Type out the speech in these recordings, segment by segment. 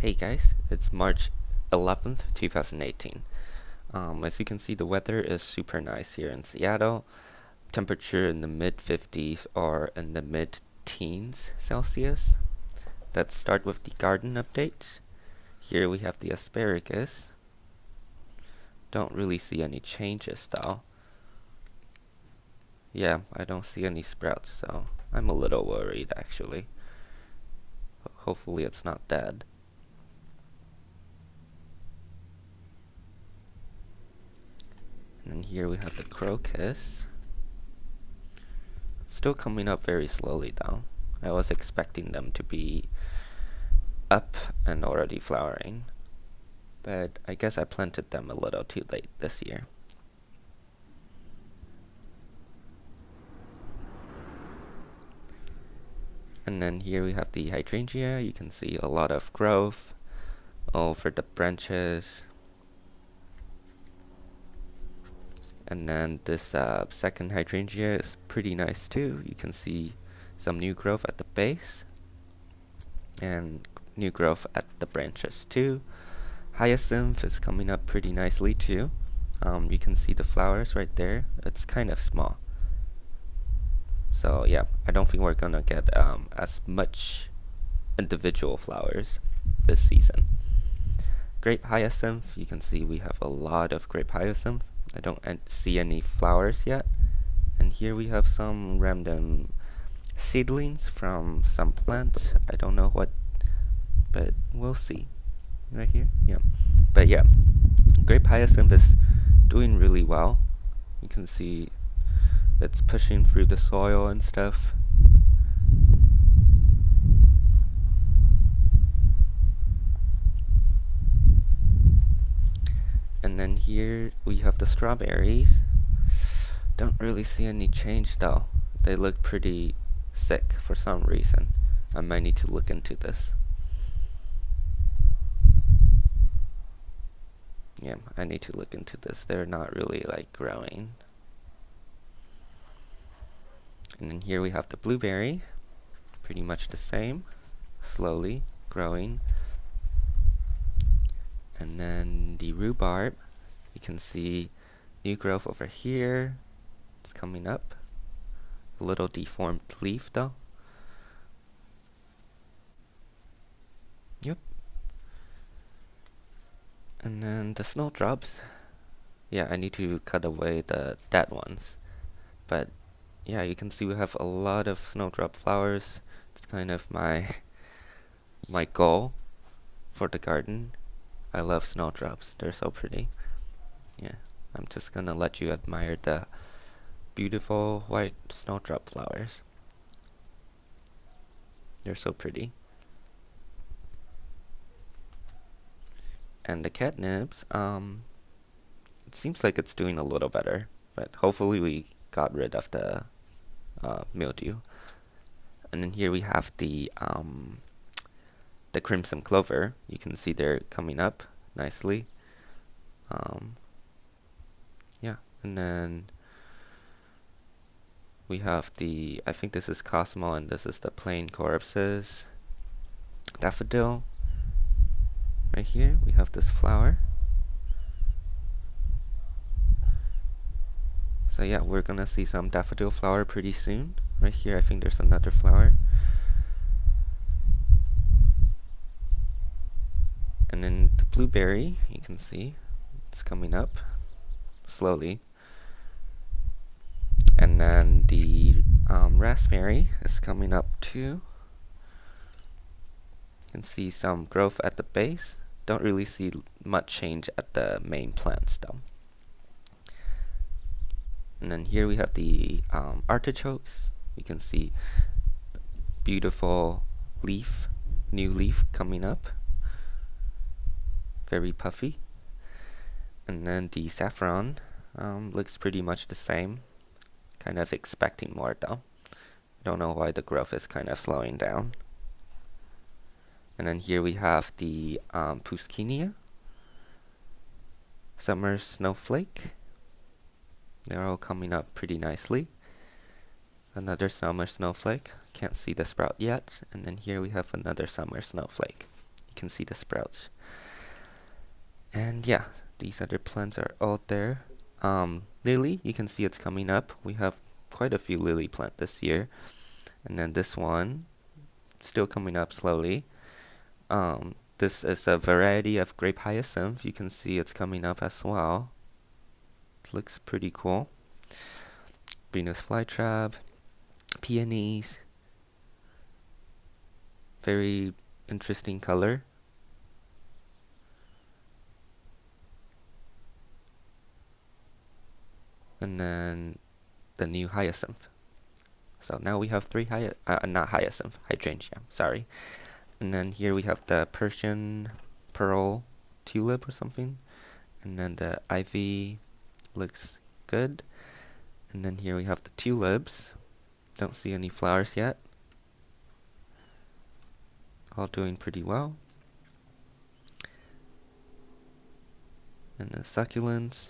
Hey guys, it's March 11th, 2018. As you can see, the weather is super nice here in Seattle. Temperature in the mid 50s or in the mid teens Celsius. Let's start with the garden updates. Here we have the asparagus. Don't really see any changes though. Yeah, I don't see any sprouts, so I'm a little worried actually. Hopefully it's not dead. And here we have the crocus. Still coming up very slowly though. I was expecting them to be up and already flowering, but I guess I planted them a little too late this year. And then here we have the hydrangea. You can see a lot of growth over the branches. And then this second hydrangea is pretty nice too. You can see some new growth at the base and new growth at the branches too. Hyacinth is coming up pretty nicely too. You can see the flowers right there. It's kind of small. So yeah, I don't think we're gonna get as much individual flowers this season. Grape hyacinth, you can see we have a lot of grape hyacinth. I don't see any flowers yet. And here we have some random seedlings from some plants. I don't know what, but we'll see. Right here? Yeah. But yeah, grape hyacinth is doing really well. You can see it's pushing through the soil and stuff. And then here we have the strawberries. Don't really see any change though. They look pretty sick for some reason. I might need to look into this. Yeah, I need to look into this. They're not really like growing. And then here we have the blueberry. Pretty much the same. Slowly growing. And then the rhubarb, you can see new growth over here. It's coming up. A little deformed leaf though. Yep. And then the snowdrops. Yeah, I need to cut away the dead ones. But yeah, you can see we have a lot of snowdrop flowers. It's kind of my goal for the garden. I love snowdrops. They're so pretty. Yeah, I'm just gonna let you admire the beautiful white snowdrop flowers. They're so pretty. And the catnips, it seems like it's doing a little better, but hopefully we got rid of the mildew. And then here we have the crimson clover. You can see they're coming up nicely. Yeah, and then we have the, I think this is Cosmo and this is the plain corpses. Daffodil. Right here we have this flower. So yeah, we're gonna see some daffodil flower pretty soon. Right here I think there's another flower. And then the blueberry, you can see it's coming up slowly. And then the raspberry is coming up too. You can see some growth at the base. Don't really see much change at the main plants though. And then here we have the artichokes. You can see beautiful leaf, new leaf coming up. Very puffy. And then the saffron looks pretty much the same. Kind of expecting more though. Don't know why the growth is kind of slowing down. And then here we have the Puskinia, summer snowflake. They're all coming up pretty nicely. Another summer snowflake. Can't see the sprout yet. And then here we have another summer snowflake. You can see the sprouts. And yeah, these other plants are all there. Lily, you can see it's coming up. We have quite a few lily plants this year. And then this one, still coming up slowly. This is a variety of grape hyacinth. You can see it's coming up as well. It looks pretty cool. Venus flytrap, peonies. Very interesting color. And then the new hyacinth. So now we have three not hyacinth, hydrangea, sorry. And then here we have the Persian pearl tulip or something. And then the ivy looks good. And then here we have the tulips. Don't see any flowers yet. All doing pretty well. And the succulents.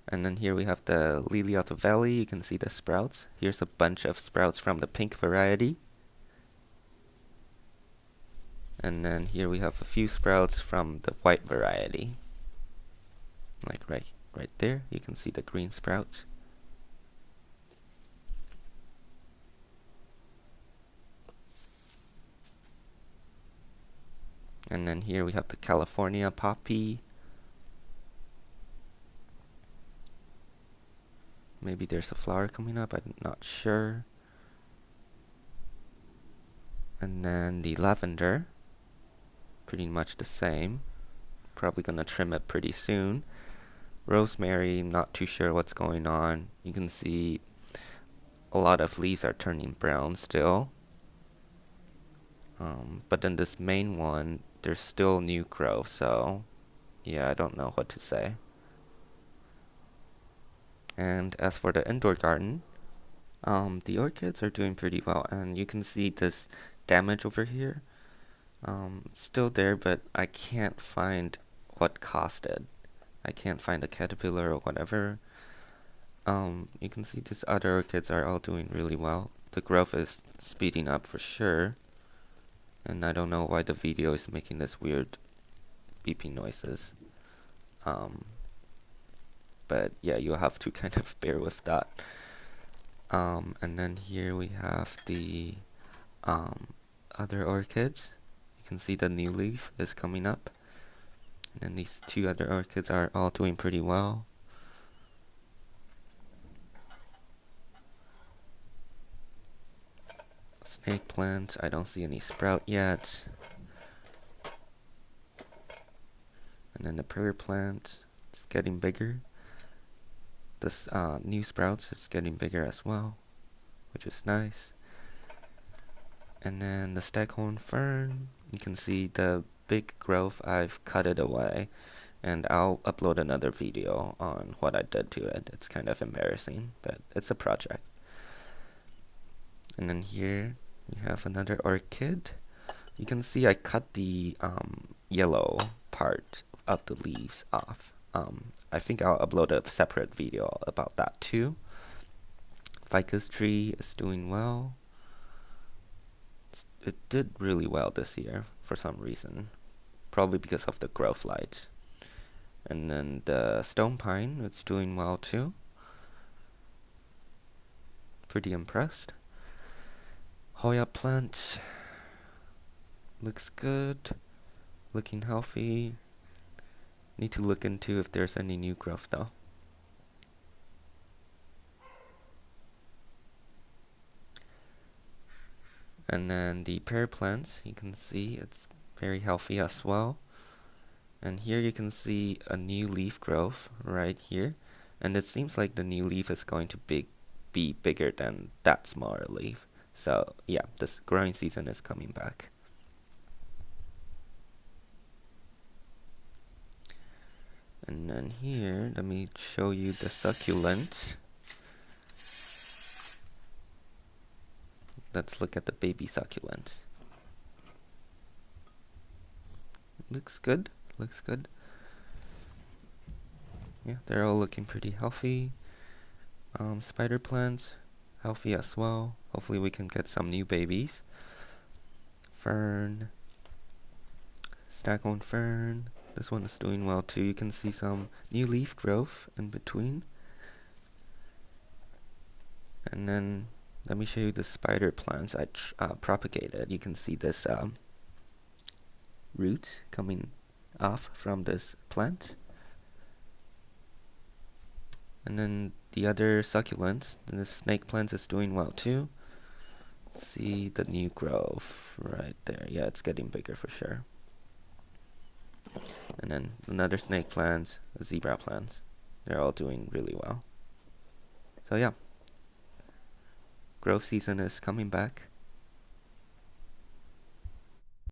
And then here we have the lily of the valley. You can see the sprouts. Here's a bunch of sprouts from the pink variety. And then here we have a few sprouts from the white variety. Like right there, you can see the green sprouts. And then here we have the California poppy. Maybe there's a flower coming up, I'm not sure. And then the lavender, pretty much the same. Probably gonna trim it pretty soon. Rosemary, not too sure what's going on. You can see a lot of leaves are turning brown still. But then this main one, there's still new growth, so yeah, I don't know what to say. And as for the indoor garden, the orchids are doing pretty well, and you can see this damage over here. It's still there, but I can't find what caused it. I can't find a caterpillar or whatever. You can see these other orchids are all doing really well. The growth is speeding up for sure. And I don't know why the video is making this weird beeping noises. But yeah, you'll have to kind of bear with that. And then here we have the other orchids. You can see the new leaf is coming up. And then these two other orchids are all doing pretty well. Snake plant, I don't see any sprout yet. And then the prayer plant, it's getting bigger. This new sprouts is getting bigger as well, which is nice. And then the staghorn fern, you can see the big growth. I've cut it away, and I'll upload another video on what I did to it. It's kind of embarrassing, but it's a project. And then here we have another orchid. You can see I cut the yellow part of the leaves off. I think I'll upload a separate video about that too. Ficus tree is doing well. It did really well this year for some reason. Probably because of the growth lights. And then the stone pine, it's doing well too. Pretty impressed. Hoya plant looks good, looking healthy. Need to look into if there's any new growth though. And then the pear plants, you can see it's very healthy as well. And here you can see a new leaf growth right here. And it seems like the new leaf is going to be bigger than that smaller leaf. So yeah, this growing season is coming back. And then here, let me show you the succulent. Let's look at the baby succulent. Looks good, looks good. Yeah, they're all looking pretty healthy. Spider plants, healthy as well. Hopefully we can get some new babies. fern, staghorn fern. This one is doing well too. You can see some new leaf growth in between. And then let me show you the spider plants I propagated. You can see this root coming off from this plant. And then the other succulents, the snake plants is doing well too. See the new growth right there. Yeah, it's getting bigger for sure. And then another snake plant, a zebra plant. They're all doing really well. So yeah, growth season is coming back.